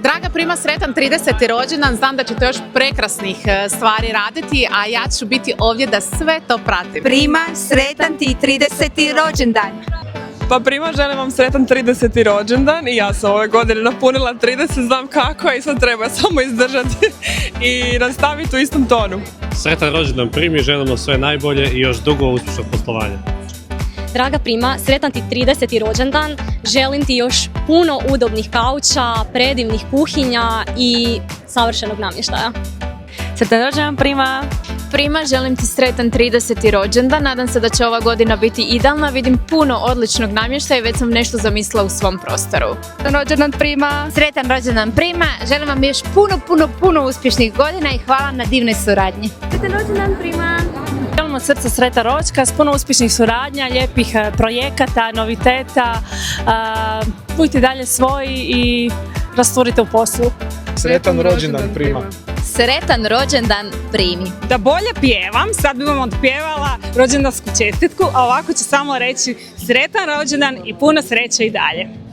Draga Prima, sretan 30. rođendan, znam da ćete još prekrasnih stvari raditi, a ja ću biti ovdje da sve to pratim. Prima, sretan ti 30. rođendan. Pa Prima, želim vam sretan 30. rođendan i ja sam ove godine napunila 30, znam kako je i sad treba samo izdržati i nastaviti u istom tonu. Sretan rođendan Primi, želim vam sve najbolje i još dugo uspješnog poslovanja. Draga Prima, sretan ti 30. rođendan, želim ti još puno udobnih kauča, predivnih kuhinja i savršenog namještaja. Sretan rođendan Prima! Prima, želim ti sretan 30. rođendan, nadam se da će ova godina biti idealna, vidim puno odličnog namještaja i već sam nešto zamislila u svom prostoru. Sretan rođendan Prima! Sretan rođendan Prima, želim vam još puno uspješnih godina i hvala na divnoj suradnji. Sretan rođendan Prima! Želim od srca sretan rođka s puno uspješnih suradnja, lijepih projekata, noviteta. Budite dalje svoji i rasturite u poslu. Sretan rođendan Prima! Sretan rođendan Primi! Da bolje pjevam, sad bi vam otpjevala rođendansku čestitku, a ovako ću samo reći sretan rođendan i puno sreće i dalje.